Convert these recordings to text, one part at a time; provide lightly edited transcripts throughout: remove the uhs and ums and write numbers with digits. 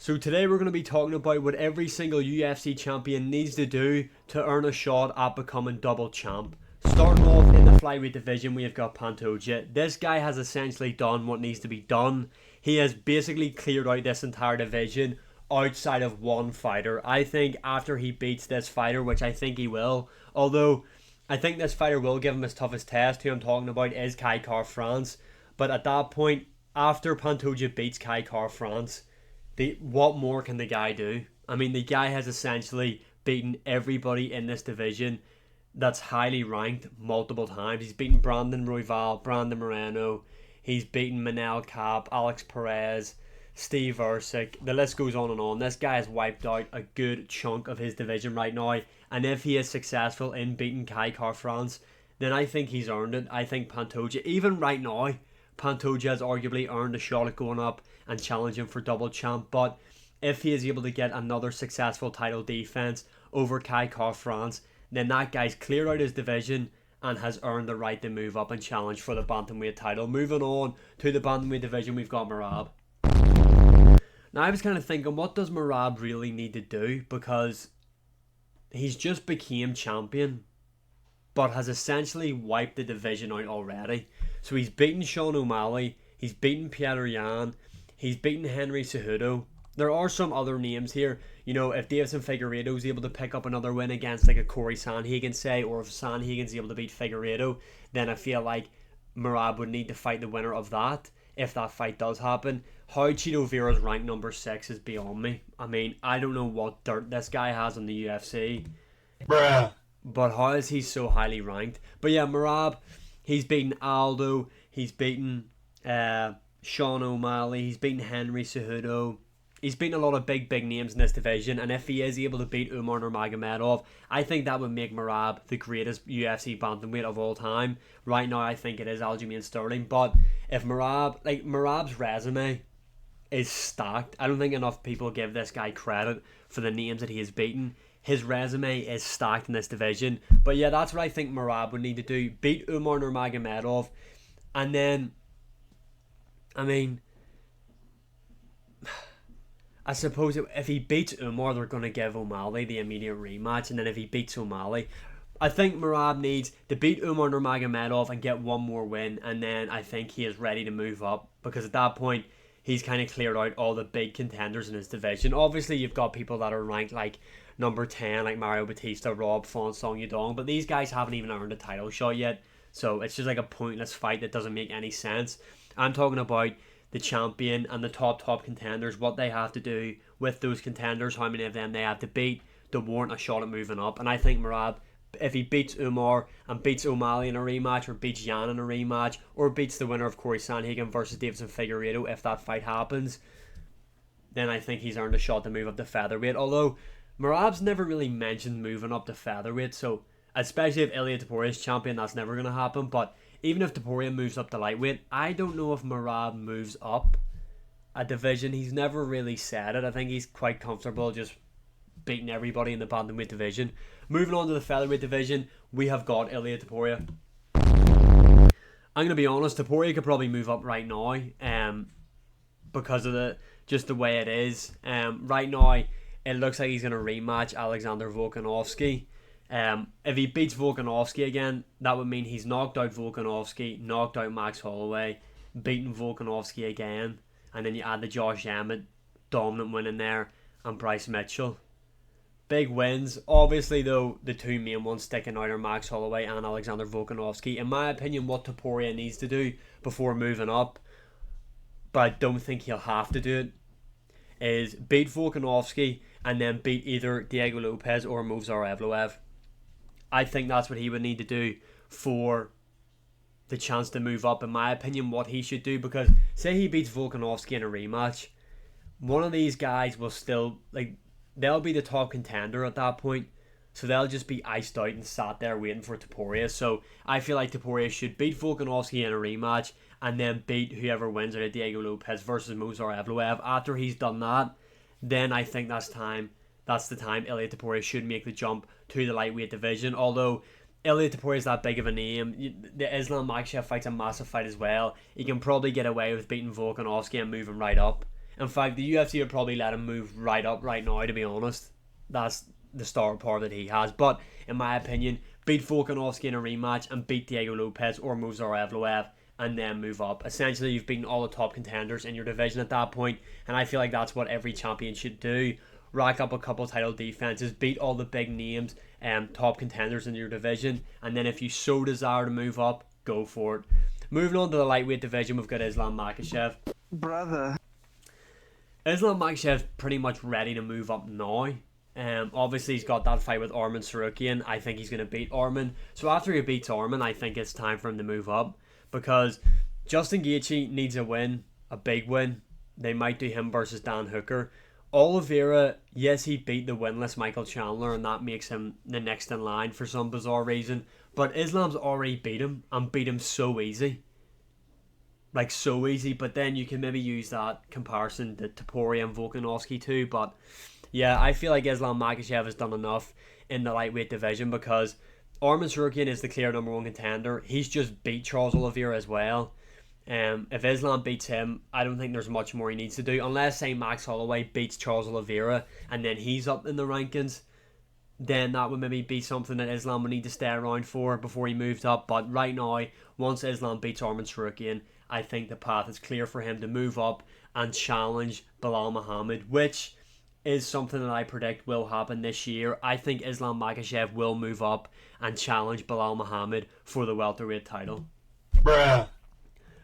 So today we're going to be talking about what every single UFC champion needs to do to earn a shot at becoming double champ. Starting off in the flyweight division, we have got Pantoja. This guy has essentially done what needs to be done. He has basically cleared out this entire division outside of one fighter. I think after he beats this fighter, which I think he will, although I think this fighter will give him his toughest test, who I'm talking about is Kai France. But at that point, after Pantoja beats Kai France, what more can the guy do? I mean, the guy has essentially beaten everybody in this division that's highly ranked multiple times. He's beaten Brandon Royval, Brandon Moreno. He's beaten Manel Kape, Alex Perez, Steve Ercik. The list goes on and on. This guy has wiped out a good chunk of his division right now. And if he is successful in beating Kai France, then I think he's earned it. I think Pantoja, even right now, Pantoja has arguably earned a shot at going up and challenging for double champ. But if he is able to get another successful title defense over Kai France, then that guy's cleared out his division and has earned the right to move up and challenge for the Bantamweight title. Moving on to the Bantamweight division, we've got Merab. Now I was kind of thinking, what does Merab really need to do? Because he's just became champion, but has essentially wiped the division out already. So he's beaten Sean O'Malley, he's beaten Petr Yan, he's beaten Henry Cejudo. There are some other names here. You know, if Deiveson Figueiredo is able to pick up another win against like a Corey Sandhagen, say, or if Sandhagen's able to beat Figueiredo, then I feel like Merab would need to fight the winner of that if that fight does happen. How Chito Vera's ranked number 6 is beyond me. I mean, I don't know what dirt this guy has on the UFC. Bruh. But how is he so highly ranked? But yeah, Merab, he's beaten Aldo, he's beaten Sean O'Malley, he's beaten Henry Cejudo. He's beaten a lot of big names in this division, and if he is able to beat Umar Nurmagomedov, I think that would make Merab the greatest UFC bantamweight of all time. Right now, I think it is Aljamain Sterling, but if Merab's resume is stacked. I don't think enough people give this guy credit for the names that he has beaten. His resume is stacked in this division. But yeah, that's what I think Merab would need to do. Beat Umar Nurmagomedov, and then, I mean, I suppose if he beats Umar, they're going to give O'Malley the immediate rematch. And then if he beats O'Malley, I think Merab needs to beat Umar Nurmagomedov and get one more win. And then I think he is ready to move up. Because at that point, he's kind of cleared out all the big contenders in his division. Obviously, you've got people that are ranked like number 10, like Mario Batista, Rob Font, Song Yadong. But these guys haven't even earned a title shot yet. So it's just like a pointless fight that doesn't make any sense. I'm talking about the champion and the top contenders, what they have to do with those contenders, how many of them they have to beat to warrant a shot at moving up. And I think Merab, if he beats Umar and beats O'Malley in a rematch, or beats Yan in a rematch, or beats the winner of Corey Sandhagen versus Deiveson Figueiredo, if that fight happens, then I think he's earned a shot to move up to featherweight. Although Merab's never really mentioned moving up to featherweight, so especially if Ilia Topuria is champion, that's never going to happen. But even if Topuria moves up to lightweight, I don't know if Merab moves up a division. He's never really said it. I think he's quite comfortable just beating everybody in the bantamweight division. Moving on to the featherweight division, we have got Ilia Topuria. I'm going to be honest, Topuria could probably move up right now because of the way it is. Right now, it looks like he's going to rematch Alexander Volkanovski. If he beats Volkanovski again, that would mean he's knocked out Volkanovski, knocked out Max Holloway, beaten Volkanovski again, and then you add the Josh Emmett dominant win in there, and Bryce Mitchell. Big wins. Obviously, though, the two main ones sticking out are Max Holloway and Alexander Volkanovski. In my opinion, what Topuria needs to do before moving up, but I don't think he'll have to do it, is beat Volkanovski and then beat either Diego Lopez or Movsar Evloev. I think that's what he would need to do for the chance to move up, in my opinion, what he should do. Because say he beats Volkanovski in a rematch, one of these guys will still, they'll be the top contender at that point. So they'll just be iced out and sat there waiting for Topuria. So I feel like Topuria should beat Volkanovski in a rematch and then beat whoever wins out of Diego Lopez versus Movsar Evloev. After he's done that, then I think that's the time Ilia Topuria should make the jump to the lightweight division. Although Ilia Topuria is that big of a name, the Islam Makhachev fight's a massive fight as well. He can probably get away with beating Volkanovski and moving right up. In fact, the UFC would probably let him move right up right now, to be honest. That's the star power that he has. But, in my opinion, beat Volkanovski in a rematch and beat Diego Lopez or Movsar Evloev and then move up. Essentially, you've beaten all the top contenders in your division at that point, and I feel like that's what every champion should do. Rack up a couple title defenses, beat all the big names, top contenders in your division, and then if you so desire to move up, go for it. Moving on to the lightweight division, we've got Islam Makhachev. Brother. Islam Makhachev's pretty much ready to move up now. Obviously, he's got that fight with Arman Tsarukyan. I think he's going to beat Arman. So after he beats Arman, I think it's time for him to move up, because Justin Gaethje needs a win, a big win. They might do him versus Dan Hooker. Oliveira, yes, he beat the winless Michael Chandler, and that makes him the next in line for some bizarre reason. But Islam's already beat him, and beat him so easy. Like, so easy. But then you can maybe use that comparison to Topuria and Volkanovski too. But yeah, I feel like Islam Makhachev has done enough in the lightweight division, because Arman Tsarukyan is the clear number one contender. He's just beat Charles Oliveira as well. If Islam beats him, I don't think there's much more he needs to do, unless, say, Max Holloway beats Charles Oliveira and then he's up in the rankings. Then that would maybe be something that Islam would need to stay around for before he moved up. But right now, once Islam beats Arman Tsarukyan, I think the path is clear for him to move up and challenge Bilal Muhammad, which is something that I predict will happen this year. I think Islam Makhachev will move up and challenge Bilal Muhammad for the welterweight title. Bruh.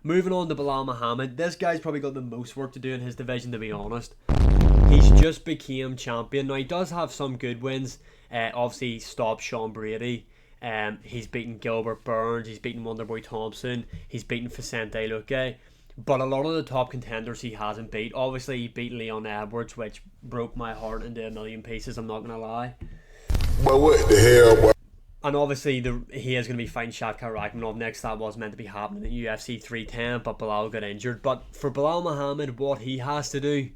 Moving on to Bilal Muhammad, this guy's probably got the most work to do in his division, to be honest. He's just became champion. Now, he does have some good wins. Obviously, he stopped Sean Brady. He's beaten Gilbert Burns. He's beaten Wonderboy Thompson. He's beaten Vicente Luque. But a lot of the top contenders he hasn't beat. Obviously, he beat Leon Edwards, which broke my heart into a million pieces, I'm not going to lie. But what the hell, boy? And obviously, he is going to be fighting Shavkat Rakhmonov next. That was meant to be happening at UFC 310, but Bilal got injured. But for Bilal Muhammad, what he has to do,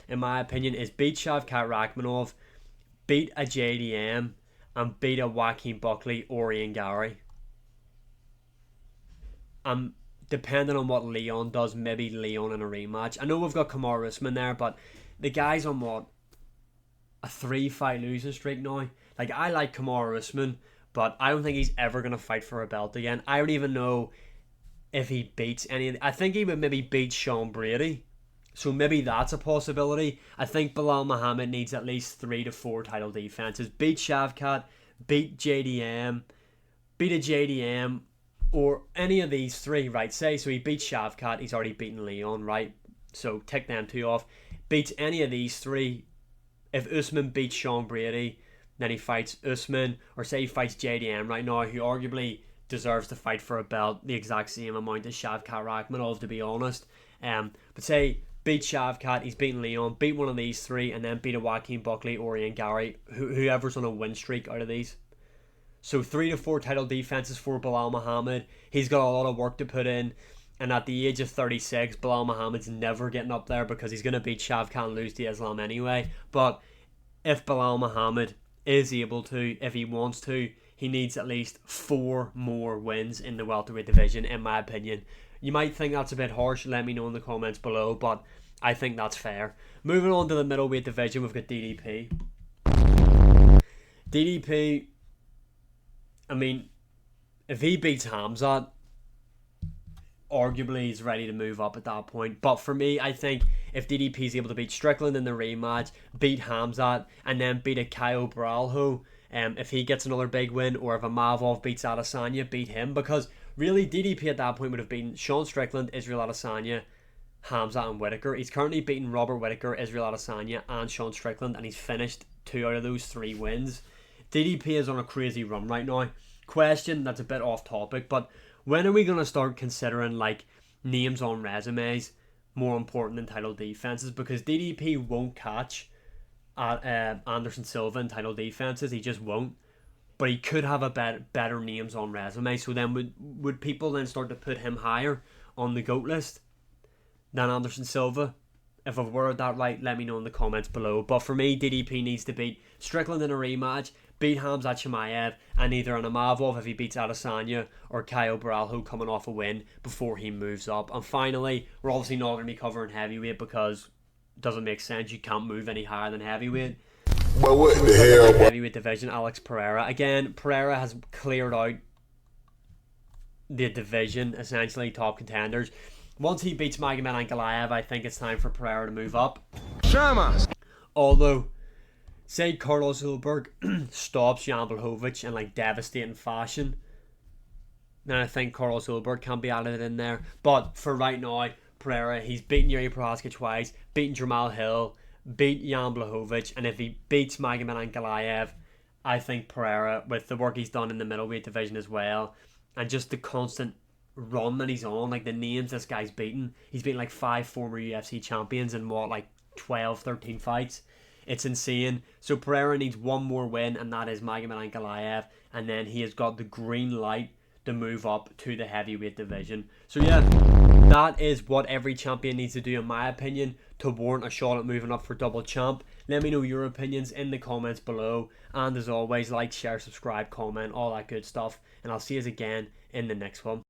in my opinion, is beat Shavkat Rakhmonov, beat a JDM, and beat a Joaquin Buckley or Ian Gary. Depending on what Leon does, maybe Leon in a rematch. I know we've got Kamaru Usman there, but the guy's on what? A 3-fight losing streak now? Like, I like Kamaru Usman, but I don't think he's ever going to fight for a belt again. I don't even know if he beats any of the... I think he would maybe beat Sean Brady. So maybe that's a possibility. I think Bilal Muhammad needs at least 3 to 4 title defenses. Beat Shavkat, beat JDM, beat a JDM, or any of these 3, right? Say, so he beats Shavkat, he's already beaten Leon, right? So tick them 2 off. Beats any of these 3. If Usman beats Sean Brady, then he fights Usman, or say he fights JDM right now, who arguably deserves to fight for a belt the exact same amount as Shavkat Rakhmonov, to be honest. But say, beat Shavkat, he's beaten Leon, beat one of these 3, and then beat a Joaquin Buckley or Ian Gary, whoever's on a win streak out of these. So 3 to 4 title defenses for Bilal Muhammad. He's got a lot of work to put in. And at the age of 36, Bilal Muhammad's never getting up there, because he's going to beat Shavkat and lose to Islam anyway. But if Bilal Muhammad is able to, if he wants to, he needs at least 4 more wins in the welterweight division, in my opinion. You might think that's a bit harsh, let me know in the comments below, but I think that's fair. Moving on to the middleweight division, we've got DDP. DDP, I mean, if he beats Hamzat, arguably he's ready to move up at that point. But for me, I think if DDP is able to beat Strickland in the rematch, beat Hamzat, and then beat a Caio Borralho, if he gets another big win, or if Imavov beats Adesanya, beat him, because really DDP at that point would have beaten Sean Strickland, Israel Adesanya, Hamzat and Whittaker. He's currently beaten Robert Whittaker, Israel Adesanya and Sean Strickland, and he's finished 2 out of those 3 wins. DDP is on a crazy run right now. Question that's a bit off topic, but when are we going to start considering like names on resumes more important than title defenses? Because DDP won't catch Anderson Silva in title defenses. He just won't. But he could have a better names on resume. So then would people then start to put him higher on the GOAT list than Anderson Silva? If I've worded that right, let me know in the comments below. But for me, DDP needs to beat Strickland in a rematch, beat Hamzat Chimaev, and either an Imavov if he beats Adesanya, or Caio Borralho coming off a win before he moves up. And finally, we're obviously not going to be covering heavyweight because doesn't make sense. You can't move any higher than heavyweight. But what the hell, boy? Heavyweight division, Alex Pereira. Again, Pereira has cleared out the division, essentially top contenders. Once he beats Magomed Ankalaev, I think it's time for Pereira to move up. Shamas. Although, say Carlos Ulberg stops Jan Blachowicz in like devastating fashion, then I think Carlos Ulberg can be added in there. But for right now, Pereira, he's beaten Yuri Prohaska twice, beaten Jamal Hill, beat Jan Blachowicz, and if he beats Magomed Ankalaev, I think Pereira, with the work he's done in the middleweight division as well, and just the constant run that he's on, like the names this guy's beaten, he's beaten like 5 former UFC champions in what, like 12, 13 fights. It's insane. So Pereira needs one more win, and that is Magomed Ankalaev, and then he has got the green light to move up to the heavyweight division. So yeah, that is what every champion needs to do, in my opinion, to warrant a shot at moving up for double champ. Let me know your opinions in the comments below, and as always, like, share, subscribe, comment, all that good stuff, and I'll see you again in the next one.